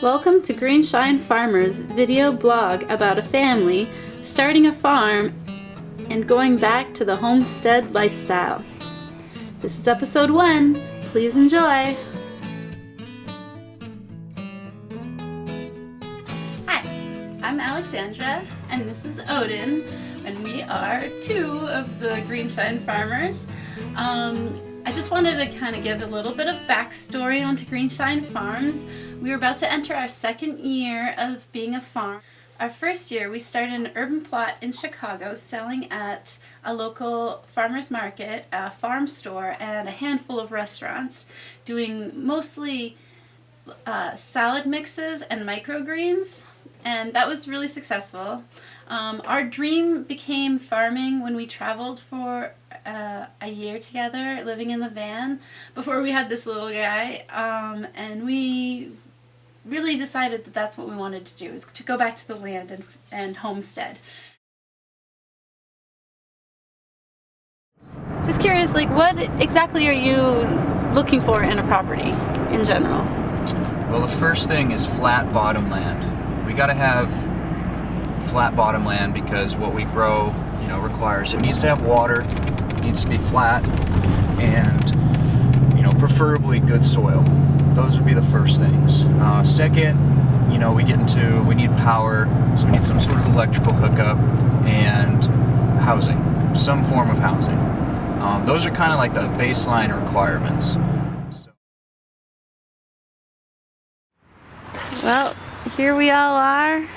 Welcome to Greenshine Farmers video blog about a family starting a farm and going back to the homestead lifestyle. This is episode 1. Please enjoy. Hi, I'm Alexandra and this is Odin, and we are 2 of the Greenshine Farmers. I just wanted to kind of give a little bit of backstory onto Greenshine Farms. We were about to enter our 2nd year of being a farm. Our first year, we started an urban plot in Chicago selling at a local farmer's market, a farm store, and a handful of restaurants, doing mostly salad mixes and microgreens, and that was really successful. Our dream became farming when we traveled for a year together, living in the van, before we had this little guy, and we really decided that that's what we wanted to do, is to go back to the land and homestead. Just curious, like, what exactly are you looking for in a property in general? Well, the first thing is flat bottom land. We got to have flat bottom land because what we grow, requires, it needs to have water, it needs to be flat, and preferably good soil. Those would be the first things. Second, we need power, so we need some sort of electrical hookup and housing, some form of housing. Those are kind of like the baseline requirements. Well, here we all are.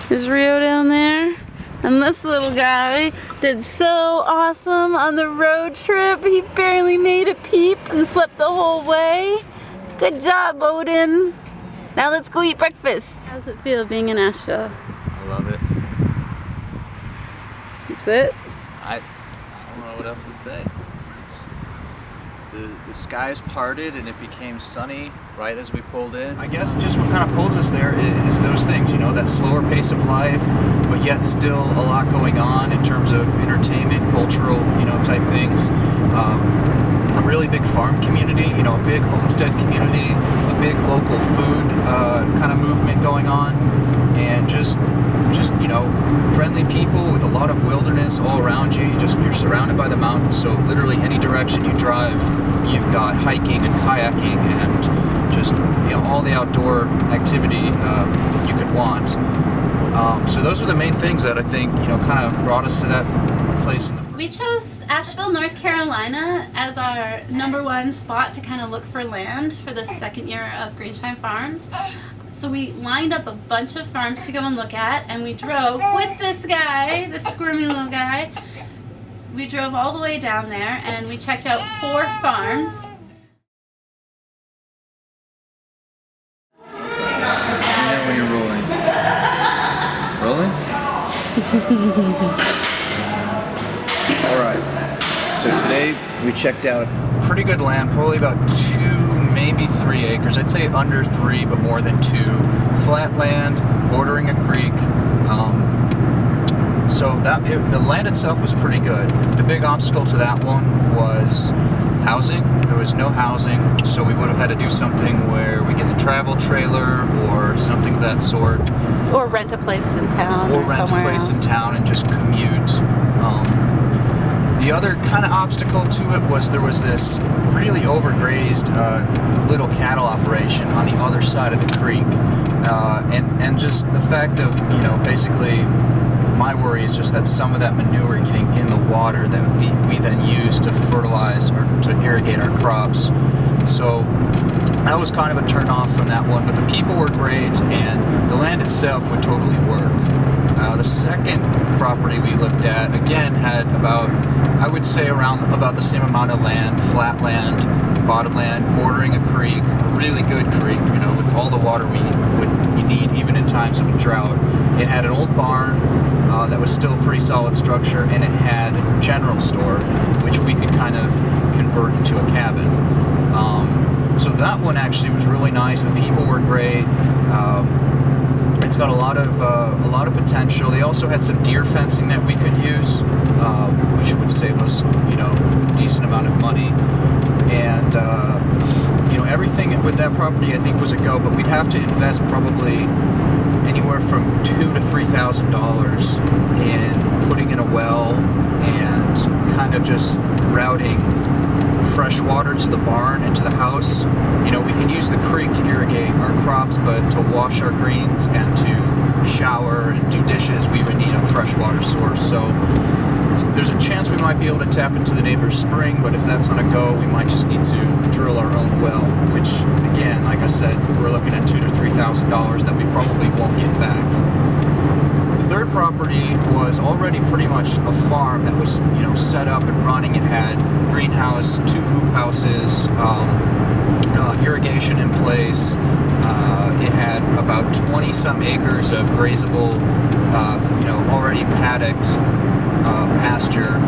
There's Rio down there. And this little guy did so awesome on the road trip. He barely made a peep and slept the whole way. Good job, Odin. Now let's go eat breakfast. How's it feel being in Asheville? I love it. That's it? I don't know what else to say. The skies parted and it became sunny right as we pulled in. I guess just what kind of pulls us there is those things, that slower pace of life, but yet still a lot going on in terms of entertainment, cultural, type things. A really big farm community, a big homestead community, a big local food kind of movement going on, and just friendly people with a lot of wilderness all around you. You're surrounded by the mountains, so literally any direction you drive, you've got hiking and kayaking and just all the outdoor activity you could want. So those are the main things that I think kind of brought us to that place. We chose Asheville, North Carolina as our #1 spot to kind of look for land for the 2nd year of Greenshine Farms. So we lined up a bunch of farms to go and look at, and we drove with this guy, this squirmy little guy. We drove all the way down there and we checked out 4 farms. When you're rolling. Rolling? Alright, so today we checked out pretty good land, probably about 2, maybe 3 acres. I'd say under 3, but more than 2. Flat land, bordering a creek. So the land itself was pretty good. The big obstacle to that one was housing. There was no housing, so we would have had to do something where we get a travel trailer or something of that sort. Or rent a place in town. Or rent a place in town and just commute. The other kind of obstacle to it was there was this really overgrazed little cattle operation on the other side of the creek. And just the fact of, basically my worry is just that some of that manure getting in the water that we then use to fertilize or to irrigate our crops. So that was kind of a turn off from that one, but the people were great and the land itself would totally work. The second property we looked at, again, had I would say around about the same amount of land, flat land, bottom land, bordering a creek, a really good creek, with all the water we need, even in times of a drought. It had an old barn that was still a pretty solid structure, and it had a general store, which we could kind of convert into a cabin. So that one actually was really nice. The people were great. It's got a lot of potential. They also had some deer fencing that we could use, which would save us, a decent amount of money. And everything with that property I think was a go, but we'd have to invest probably anywhere from $2,000 to $3,000 in putting in a well and kind of just routing fresh water to the barn and to the house. You know, we can use the creek to irrigate our crops, but to wash our greens and to shower and do dishes, we would need a fresh water source. So there's a chance we might be able to tap into the neighbor's spring, but if that's not a go, we might just need to drill our own well, which again, like I said, we're looking at $2,000 to $3,000 that we probably won't get back. The third property was already pretty much a farm that was, you know, set up and running. It had greenhouse, 2 hoop houses, irrigation in place. It had about 20-some acres of grazable, you know, already paddocked pasture,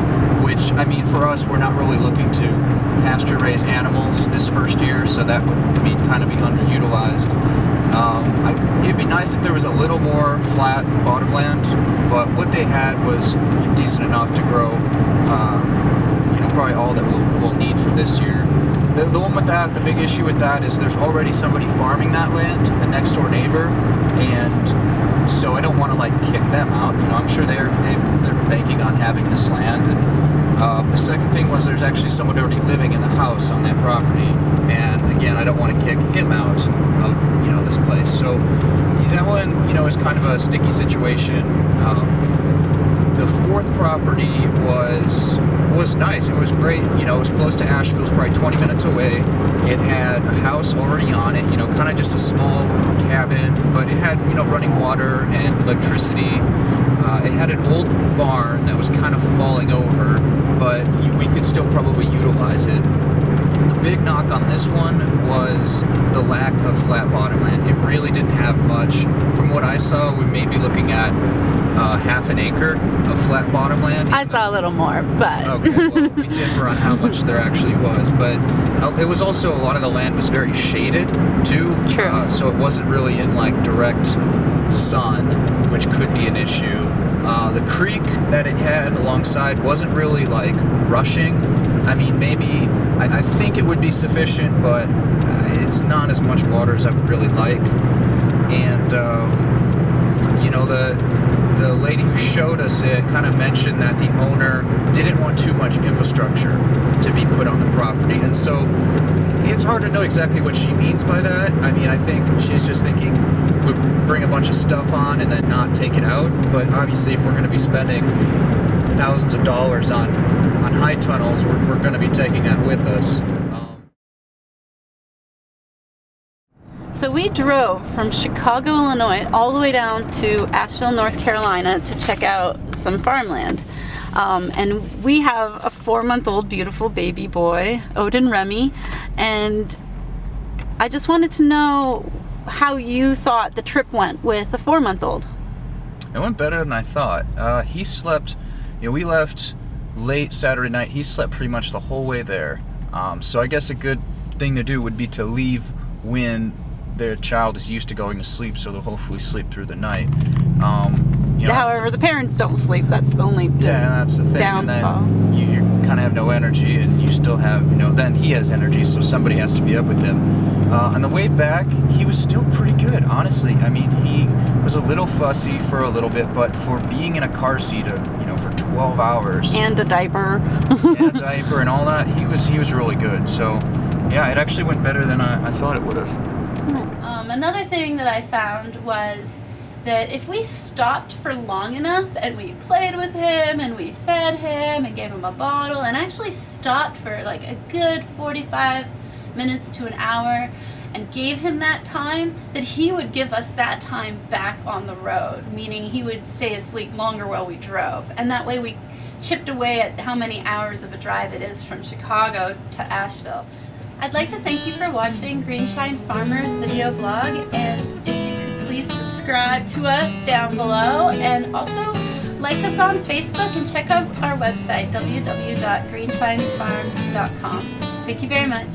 which, I mean, for us, we're not really looking to pasture raise animals this first year, so that would kind of be underutilized. It'd be nice if there was a little more flat bottomland, but what they had was decent enough to grow, you know, probably all that we'll need for this year. The one with that, the big issue with that is there's already somebody farming that land, a next door neighbor, and so I don't want to like kick them out. You know, I'm sure they're banking on having this land. And the second thing was there's actually someone already living in the house on that property, and again, I don't want to kick him out of, you know, this place. So that one, you know, is kind of a sticky situation. The fourth property was nice. It was great. You know, it was close to Asheville. It was probably 20 minutes away. It had a house already on it, you know, kind of just a small cabin, but it had, you know, running water and electricity. It had an old barn that was kind of falling over, but we could still probably utilize it. The big knock on this one was the lack of flat bottomland. It really didn't have much. From what I saw, we may be looking at half an acre of flat bottomland. I saw a little more, but okay, well, we differ on how much there actually was, but it was also, a lot of the land was very shaded too. True. So it wasn't really in like direct sun, which could be an issue. The creek that it had alongside wasn't really like rushing. I mean, maybe, I think it would be sufficient, but it's not as much water as I would really like. And, you know, the lady who showed us it kind of mentioned that the owner didn't want too much infrastructure to be put on the property. And so it's hard to know exactly what she means by that. I mean, I think she's just thinking we'll bring a bunch of stuff on and then not take it out. But obviously, if we're going to be spending thousands of dollars on high tunnels, we're going to be taking that with us. So we drove from Chicago, Illinois, all the way down to Asheville, North Carolina to check out some farmland. And we have a 4-month-old beautiful baby boy, Odin Remy, and I just wanted to know how you thought the trip went with a 4-month-old. It went better than I thought. He slept, you know, we left late Saturday night. He slept pretty much the whole way there. So I guess a good thing to do would be to leave when their child is used to going to sleep, so they'll hopefully sleep through the night. You know, however, the parents don't sleep. That's the only that's the thing. downfall. And then you kind of have no energy, and you still have, you know, then he has energy, so somebody has to be up with him. On the way back, he was still pretty good, honestly. I mean, he was a little fussy for a little bit, but for being in a car seat, you know, for 12 hours and a diaper, and all that, he was really good. So, yeah, it actually went better than I thought it would have. Another thing that I found was that if we stopped for long enough and we played with him and we fed him and gave him a bottle and actually stopped for like a good 45 minutes to an hour and gave him that time, that he would give us that time back on the road, meaning he would stay asleep longer while we drove. And that way we chipped away at how many hours of a drive it is from Chicago to Asheville. I'd like to thank you for watching Greenshine Farmers video blog, and if you could please subscribe to us down below, and also like us on Facebook and check out our website, www.greenshinefarm.com. Thank you very much.